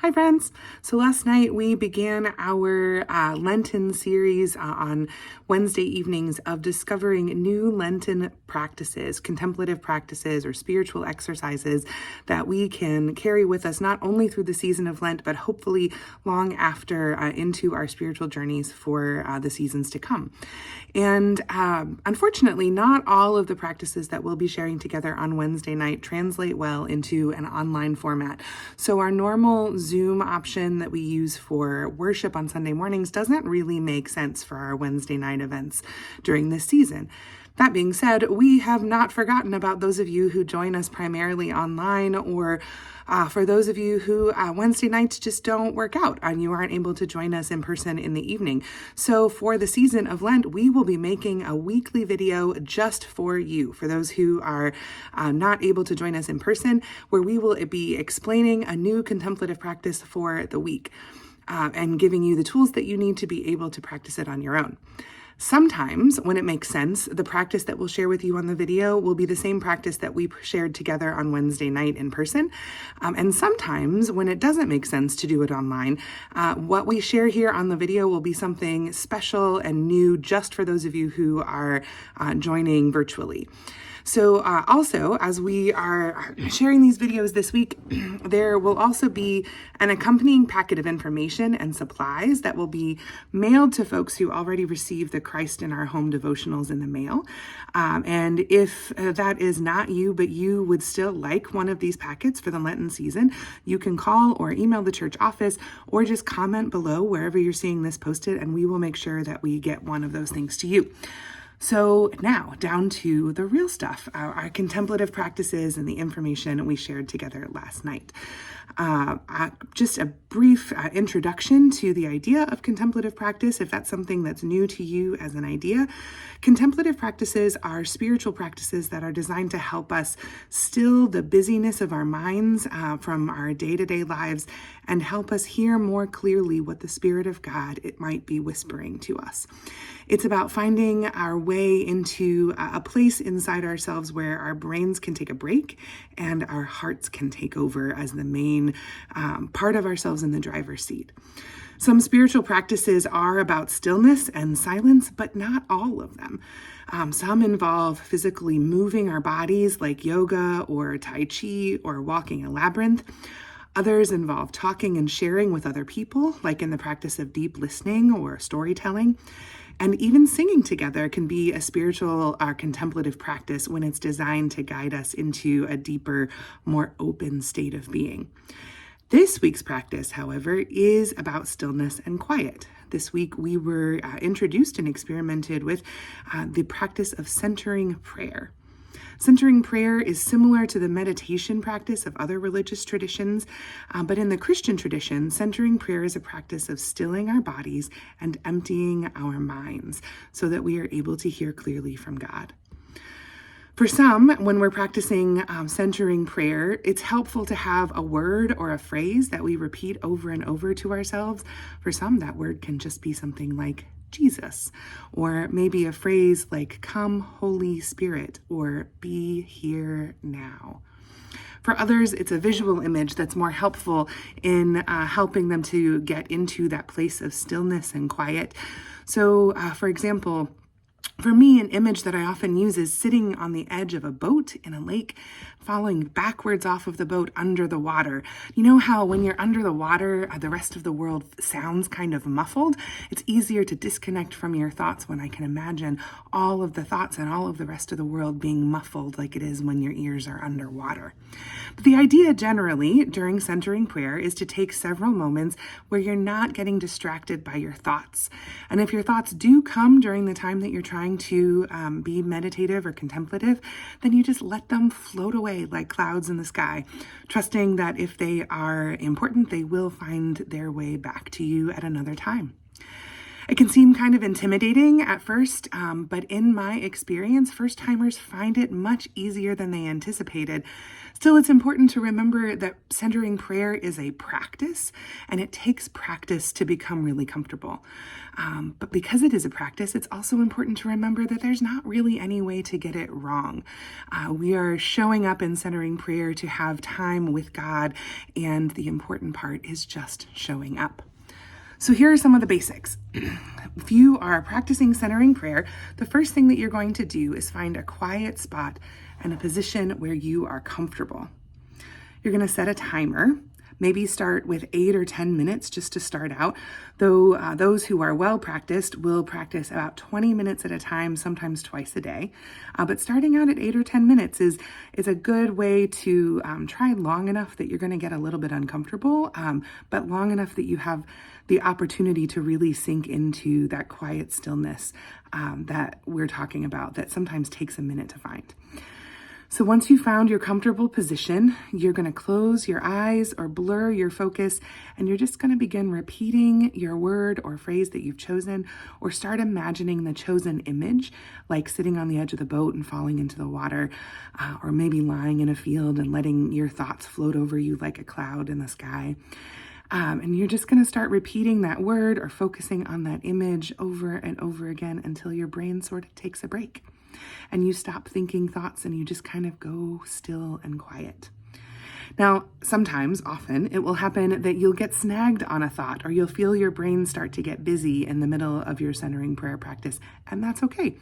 Hi friends! So last night we began our Lenten series on Wednesday evenings of discovering new Lenten practices, contemplative practices or spiritual exercises that we can carry with us not only through the season of Lent, but hopefully long after into our spiritual journeys for the seasons to come. And unfortunately, not all of the practices that we'll be sharing together on Wednesday night translate well into an online format. So our normal Zoom option that we use for worship on Sunday mornings doesn't really make sense for our Wednesday night events during this season. That being said, we have not forgotten about those of you who join us primarily online, or for those of you who Wednesday nights just don't work out and you aren't able to join us in person in the evening. So for the season of Lent, we will be making a weekly video just for you, for those who are not able to join us in person, where we will be explaining a new contemplative practice for the week and giving you the tools that you need to be able to practice it on your own. Sometimes, when it makes sense, the practice that we'll share with you on the video will be the same practice that we shared together on Wednesday night in person. And sometimes, when it doesn't make sense to do it online, what we share here on the video will be something special and new just for those of you who are joining virtually. So also, as we are sharing these videos this week, there will also be an accompanying packet of information and supplies that will be mailed to folks who already received the Christ in Our Home devotionals in the mail. And if that is not you, but you would still like one of these packets for the Lenten season, you can call or email the church office or just comment below wherever you're seeing this posted, and we will make sure that we get one of those things to you. So now down to the real stuff, our contemplative practices and the information we shared together last night. Just a brief introduction to the idea of contemplative practice, if that's something that's new to you as an idea. Contemplative practices are spiritual practices that are designed to help us still the busyness of our minds from our day-to-day lives and help us hear more clearly what the Spirit of God it might be whispering to us. It's about finding our way into a place inside ourselves where our brains can take a break and our hearts can take over as the main part of ourselves in the driver's seat. Some spiritual practices are about stillness and silence, but not all of them. Some involve physically moving our bodies like yoga or Tai Chi or walking a labyrinth. Others involve talking and sharing with other people, like in the practice of deep listening or storytelling. And even singing together can be a spiritual or contemplative practice when it's designed to guide us into a deeper, more open state of being. This week's practice, however, is about stillness and quiet. This week we were introduced and experimented with the practice of centering prayer. Centering prayer is similar to the meditation practice of other religious traditions, but in the Christian tradition, centering prayer is a practice of stilling our bodies and emptying our minds so that we are able to hear clearly from God. For some, when we're practicing centering prayer, it's helpful to have a word or a phrase that we repeat over and over to ourselves. For some, that word can just be something like Jesus, or maybe a phrase like "Come, Holy Spirit," or "Be here now." For others, it's a visual image that's more helpful in helping them to get into that place of stillness and quiet. So, for example, for me, an image that I often use is sitting on the edge of a boat in a lake, falling backwards off of the boat under the water. You know how when you're under the water, the rest of the world sounds kind of muffled? It's easier to disconnect from your thoughts when I can imagine all of the thoughts and all of the rest of the world being muffled like it is when your ears are underwater. But the idea generally during centering prayer is to take several moments where you're not getting distracted by your thoughts. And if your thoughts do come during the time that you're trying to be meditative or contemplative, then you just let them float away like clouds in the sky, trusting that if they are important, they will find their way back to you at another time. It can seem kind of intimidating at first, but in my experience, first-timers find it much easier than they anticipated. Still, it's important to remember that centering prayer is a practice, and it takes practice to become really comfortable. But because it is a practice, it's also important to remember that there's not really any way to get it wrong. We are showing up in centering prayer to have time with God, and the important part is just showing up. So here are some of the basics. If you are practicing centering prayer, the first thing that you're going to do is find a quiet spot and a position where you are comfortable. You're going to set a timer. Maybe start with 8 or 10 minutes just to start out, though those who are well practiced will practice about 20 minutes at a time, sometimes twice a day. But starting out at 8 or 10 minutes is a good way to try long enough that you're going to get a little bit uncomfortable, but long enough that you have the opportunity to really sink into that quiet stillness that we're talking about that sometimes takes a minute to find. So once you found your comfortable position, you're going to close your eyes or blur your focus, and you're just going to begin repeating your word or phrase that you've chosen, or start imagining the chosen image, like sitting on the edge of the boat and falling into the water, or maybe lying in a field and letting your thoughts float over you like a cloud in the sky. And you're just going to start repeating that word or focusing on that image over and over again until your brain sort of takes a break and you stop thinking thoughts and you just kind of go still and quiet. Now, often, it will happen that you'll get snagged on a thought, or you'll feel your brain start to get busy in the middle of your centering prayer practice, and that's okay.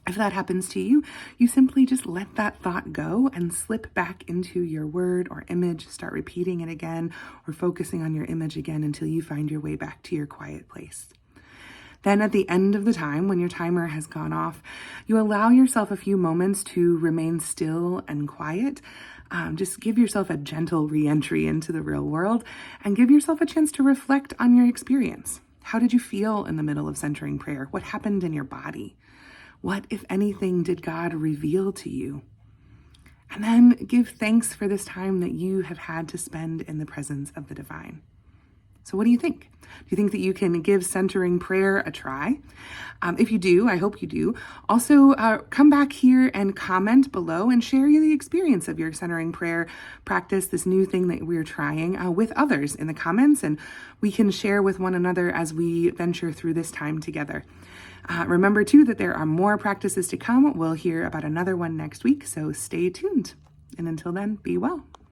If that happens to you, you simply just let that thought go and slip back into your word or image, start repeating it again or focusing on your image again until you find your way back to your quiet place. Then at the end of the time, when your timer has gone off, you allow yourself a few moments to remain still and quiet. Just give yourself a gentle re-entry into the real world and give yourself a chance to reflect on your experience. How did you feel in the middle of centering prayer? What happened in your body? What, if anything, did God reveal to you? And then give thanks for this time that you have had to spend in the presence of the divine. So what do you think? Do you think that you can give centering prayer a try? If you do, I hope you do. Also, come back here and comment below and share the experience of your centering prayer practice, this new thing that we're trying, with others in the comments, and we can share with one another as we venture through this time together. Remember, too, that there are more practices to come. We'll hear about another one next week, so stay tuned. And until then, be well.